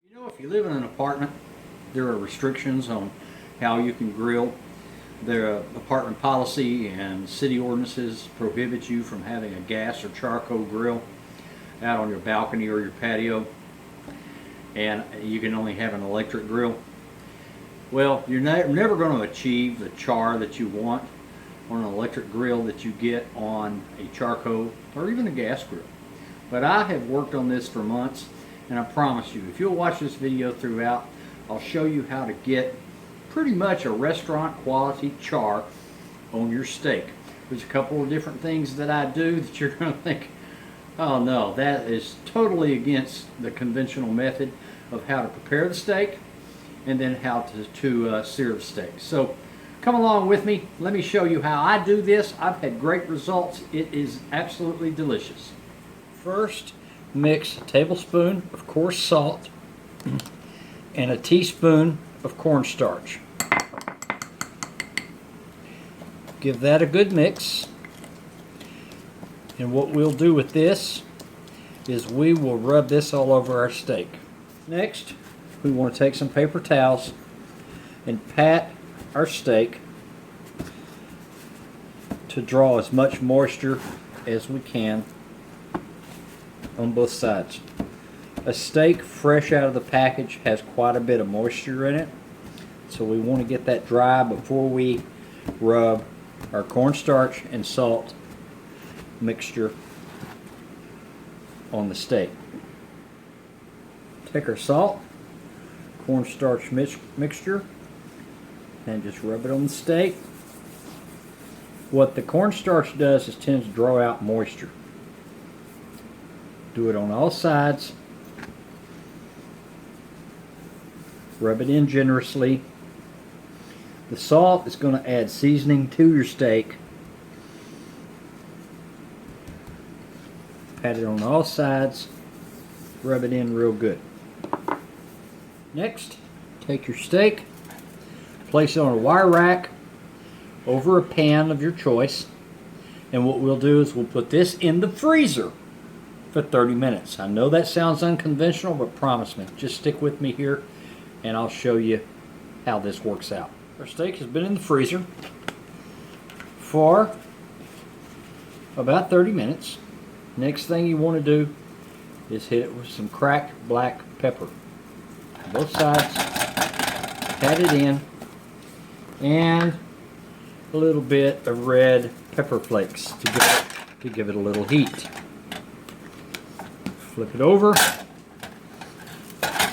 You know, if you live in an apartment, there are restrictions on how you can grill. The apartment policy and city ordinances prohibit you from having a gas or charcoal grill out on your balcony or your patio, and you can only have an electric grill. Well, you're never going to achieve the char that you want on an electric grill that you get on a charcoal or even a gas grill. But I have worked on this for months, and I promise you, if you'll watch this video throughout, I'll show you how to get pretty much a restaurant quality char on your steak. There's a couple of different things that I do that you're going to think, oh no, that is totally against the conventional method of how to prepare the steak and then how to sear the steak. So come along with me. Let me show you how I do this. I've had great results. It is absolutely delicious. First, mix a tablespoon of coarse salt and a teaspoon of cornstarch. Give that a good mix. And what we'll do with this is we will rub this all over our steak. Next, we want to take some paper towels and pat our steak to draw as much moisture as we can on both sides. A steak fresh out of the package has quite a bit of moisture in it, so we want to get that dry before we rub our cornstarch and salt mixture on the steak. Take our salt, cornstarch mixture, and just rub it on the steak. What the cornstarch does is tends to draw out moisture. Do it on all sides. Rub it in generously. The salt is going to add seasoning to your steak. Pat it on all sides. Rub it in real good. Next, take your steak, place it on a wire rack over a pan of your choice, and what we'll do is we'll put this in the freezer for 30 minutes. I know that sounds unconventional, but promise me, just stick with me here and I'll show you how this works out. Our steak has been in the freezer for about 30 minutes. Next thing you want to do is hit it with some cracked black pepper. Both sides, pat it in, and a little bit of red pepper flakes to give it a little heat. Flip it over,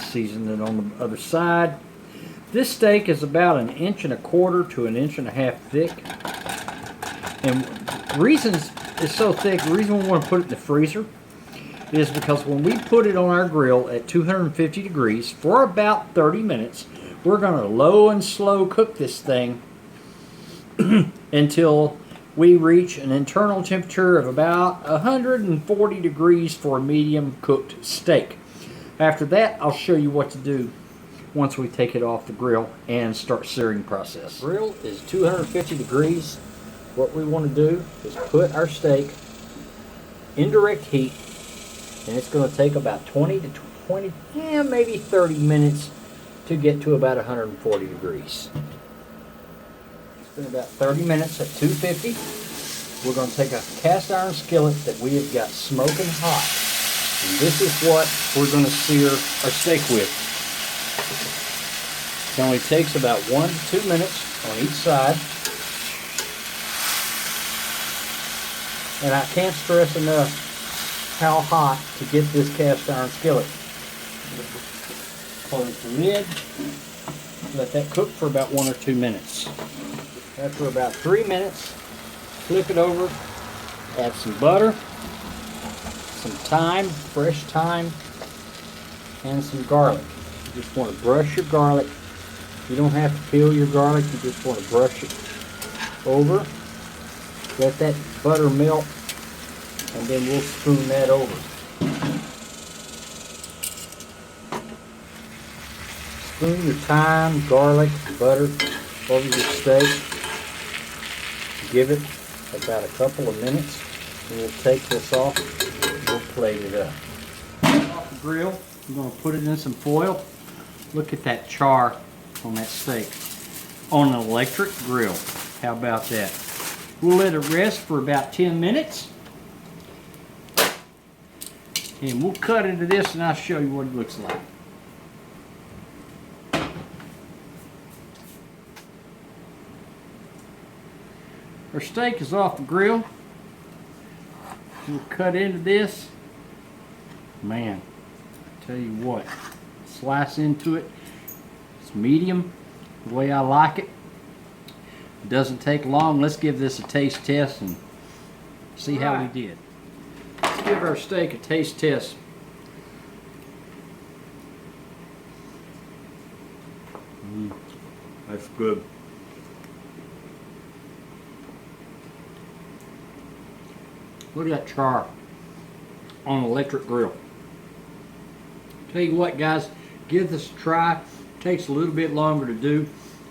season it on the other side. This steak is about 1.25 inches to 1.5 inches thick. And the reason it's so thick, the reason we want to put it in the freezer is because when we put it on our grill at 250 degrees for about 30 minutes, we're going to low and slow cook this thing until we reach an internal temperature of about 140 degrees for a medium cooked steak. After that, I'll show you what to do once we take it off the grill and start searing process. The grill is 250 degrees. What we want to do is put our steak in direct heat, and it's going to take about 20 to 20, maybe 30 minutes to get to about 140 degrees. It's been about 30 minutes at 250. We're going to take a cast iron skillet that we have got smoking hot. And this is what we're going to sear our steak with. It only takes about 1 to 2 minutes on each side. And I can't stress enough how hot to get this cast iron skillet. Close the lid. Let that cook for about 1 or 2 minutes. After about 3 minutes, flip it over, add some butter, some thyme, fresh thyme, and some garlic. You just want to brush your garlic. You don't have to peel your garlic, you just want to brush it over. Let that butter melt, and then we'll spoon that over. Spoon your thyme, garlic, butter over your steak. Give it about a couple of minutes, and we'll take this off. We'll plate it up. Off the grill, I'm going to put it in some foil. Look at that char on that steak. On an electric grill. How about that? We'll let it rest for about 10 minutes. And we'll cut into this and I'll show you what it looks like. Our steak is off the grill. We'll cut into this. Man, I tell you what, slice into it. It's medium, the way I like it. It doesn't take long. Let's give this a taste test and see how we did. Let's give our steak a taste test. That's good. Look at that char on an electric grill. Tell you what, guys, give this a try. It takes a little bit longer to do,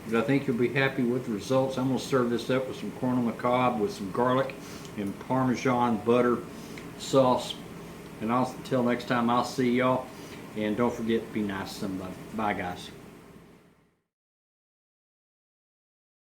but I think you'll be happy with the results. I'm going to serve this up with some corn on the cob with some garlic and Parmesan butter sauce. And until next time, I'll see y'all. And don't forget to be nice to somebody. Bye, guys.